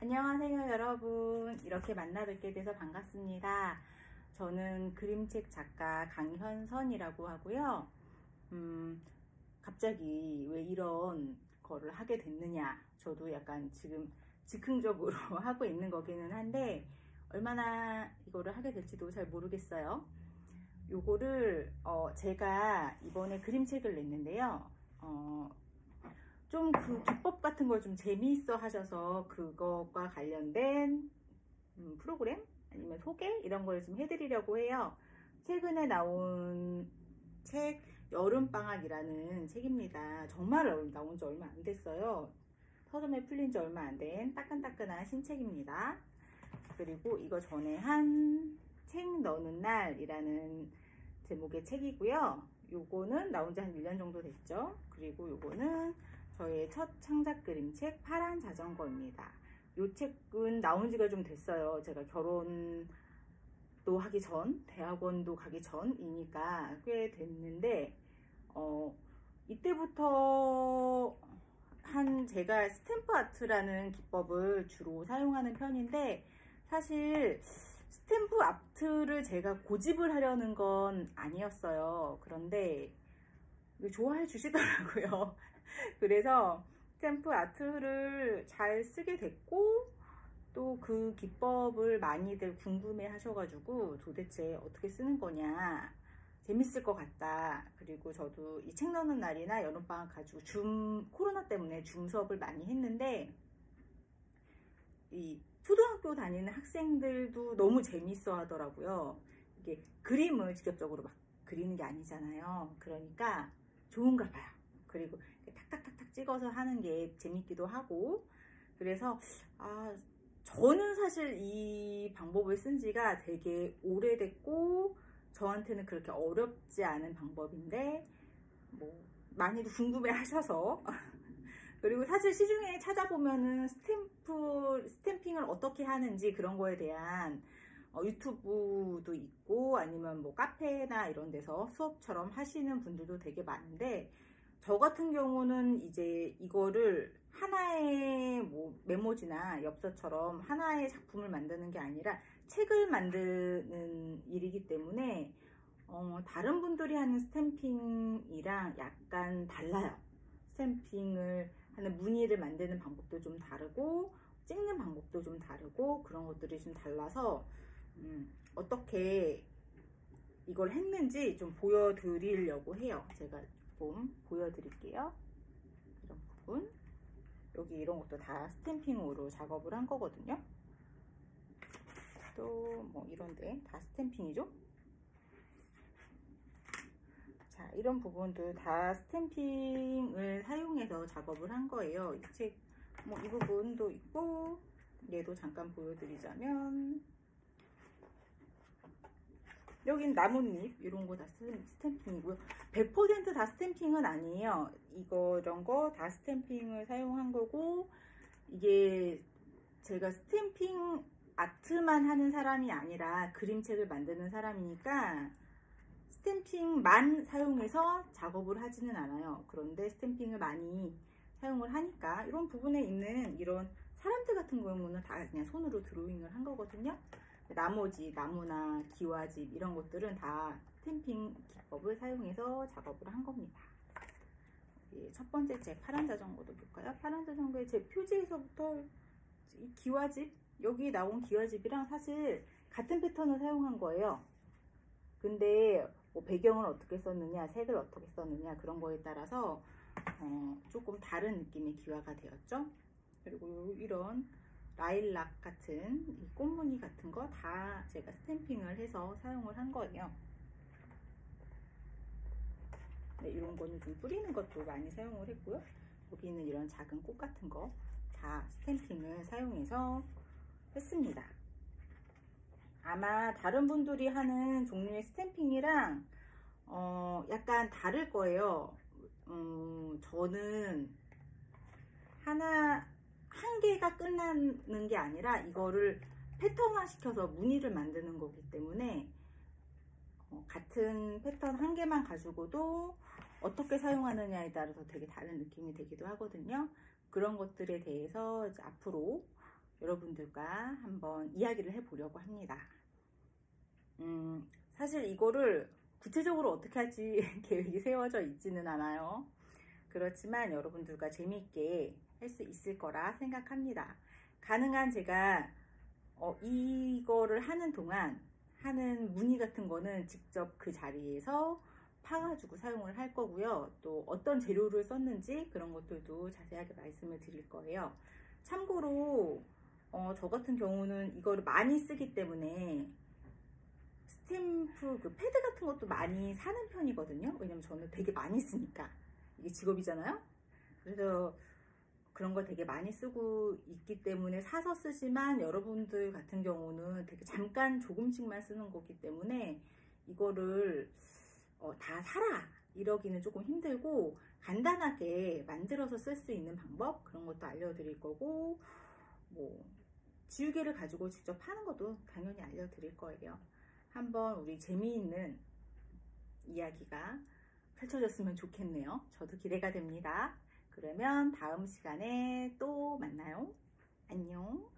안녕하세요 여러분. 이렇게 만나 뵙게 돼서 반갑습니다. 저는 그림책 작가 강현선이라고 하고요. 갑자기 왜 이런 거를 하게 됐느냐, 저도 약간 지금 즉흥적으로 하고 있는 거기는 한데 얼마나 이거를 하게 될지도 잘 모르겠어요. 요거를 제가 이번에 그림책을 냈는데요. 좀 그 기법 같은 걸 좀 재미있어 하셔서 그것과 관련된 프로그램 아니면 소개 이런 걸 좀 해드리려고 해요. 최근에 나온 책 여름방학이라는 책입니다. 정말 나온 지 얼마 안 됐어요. 서점에 풀린 지 얼마 안 된 따끈따끈한 신책입니다. 그리고 이거 전에 한 책 너는 날이라는 제목의 책이고요. 요거는 나온 지 한 1년 정도 됐죠. 그리고 요거는 저의 첫 창작 그림책 파란 자전거입니다. 이 책은 나온 지가 좀 됐어요. 제가 결혼도 하기 전, 대학원도 가기 전이니까 꽤 됐는데 이때부터 제가 스탬프 아트라는 기법을 주로 사용하는 편인데, 사실 스탬프 아트를 제가 고집을 하려는 건 아니었어요. 그런데 좋아해 주시더라고요. 그래서 스탬프 아트를 잘 쓰게 됐고, 또 그 기법을 많이들 궁금해 하셔가지고 도대체 어떻게 쓰는 거냐, 재밌을 것 같다. 그리고 저도 이 책 넣는 날이나 여름방학 가지고 코로나 때문에 줌 수업을 많이 했는데, 이 초등학교 다니는 학생들도 너무 재밌어 하더라고요. 이게 그림을 직접적으로 막 그리는 게 아니잖아요. 그러니까 좋은가 봐요. 그리고 탁탁탁탁 찍어서 하는 게 재밌기도 하고, 그래서 저는 사실 이 방법을 쓴 지가 되게 오래됐고 저한테는 그렇게 어렵지 않은 방법인데 뭐 많이도 궁금해 하셔서 그리고 사실 시중에 찾아보면은 스탬핑을 어떻게 하는지 그런 거에 대한 유튜브도 있고, 아니면 뭐 카페나 이런 데서 수업처럼 하시는 분들도 되게 많은데, 저 같은 경우는 이제 이거를 하나의 뭐 메모지나 엽서처럼 하나의 작품을 만드는 게 아니라 책을 만드는 일이기 때문에 다른 분들이 하는 스탬핑이랑 약간 달라요. 스탬핑을 하는 무늬를 만드는 방법도 좀 다르고 찍는 방법도 좀 다르고 그런 것들이 좀 달라서 어떻게 이걸 했는지 좀 보여드리려고 해요. 제가 좀 보여드릴게요. 이런 부분, 여기 이런 것도 다 스탬핑으로 작업을 한 거거든요. 또 뭐 이런데 다 스탬핑이죠. 자, 이런 부분도 다 스탬핑을 사용해서 작업을 한 거예요. 이 책, 뭐 이 부분도 있고, 얘도 잠깐 보여드리자면, 여긴 나뭇잎 이런 거 다 스탬핑이고요. 100% 다 스탬핑은 아니에요. 이런 거 다 스탬핑을 사용한 거고, 이게 제가 스탬핑 아트만 하는 사람이 아니라 그림책을 만드는 사람이니까 스탬핑만 사용해서 작업을 하지는 않아요. 그런데 스탬핑을 많이 사용을 하니까 이런 부분에 있는 이런 사람들 같은 경우는 다 그냥 손으로 드로잉을 한 거거든요. 나머지 나무나 기와집 이런 것들은 다 스탬핑 기법을 사용해서 작업을 한 겁니다. 첫 번째 책 파란 자전거도 볼까요? 파란 자전거의 제 표지에서부터 이 기와집, 여기 나온 기와집이랑 사실 같은 패턴을 사용한 거예요. 근데 뭐 배경을 어떻게 썼느냐, 색을 어떻게 썼느냐, 그런 거에 따라서 조금 다른 느낌의 기와가 되었죠. 그리고 이런 라일락 같은 이 꽃무늬 같은 거 다 제가 스탬핑을 해서 사용을 한 거예요. 네, 이런 거는 좀 뿌리는 것도 많이 사용을 했고요. 여기는 이런 작은 꽃 같은 거 다 스탬핑을 사용해서 했습니다. 아마 다른 분들이 하는 종류의 스탬핑이랑 약간 다를 거예요. 저는 한 개가 끝나는 게 아니라 이거를 패턴화 시켜서 무늬를 만드는 거기 때문에 같은 패턴 한 개만 가지고도 어떻게 사용하느냐에 따라서 되게 다른 느낌이 되기도 하거든요. 그런 것들에 대해서 이제 앞으로 여러분들과 한번 이야기를 해보려고 합니다. 사실 이거를 구체적으로 어떻게 할지 계획이 세워져 있지는 않아요. 그렇지만 여러분들과 재미있게 할 수 있을 거라 생각합니다. 가능한 제가 이거를 하는 동안 하는 무늬 같은 거는 직접 그 자리에서 파가지고 사용을 할 거고요. 또 어떤 재료를 썼는지 그런 것들도 자세하게 말씀을 드릴 거예요. 참고로 저 같은 경우는 이거를 많이 쓰기 때문에 스탬프 그 패드 같은 것도 많이 사는 편이거든요. 왜냐면 저는 되게 많이 쓰니까. 이게 직업이잖아요. 그래서 그런 걸 되게 많이 쓰고 있기 때문에 사서 쓰지만 여러분들 같은 경우는 되게 잠깐 조금씩만 쓰는 거기 때문에 이거를 다 사라 이러기는 조금 힘들고 간단하게 만들어서 쓸 수 있는 방법 그런 것도 알려드릴 거고 뭐 지우개를 가지고 직접 파는 것도 당연히 알려드릴 거예요. 한번 우리 재미있는 이야기가 펼쳐졌으면 좋겠네요. 저도 기대가 됩니다. 그러면 다음 시간에 또 만나요. 안녕.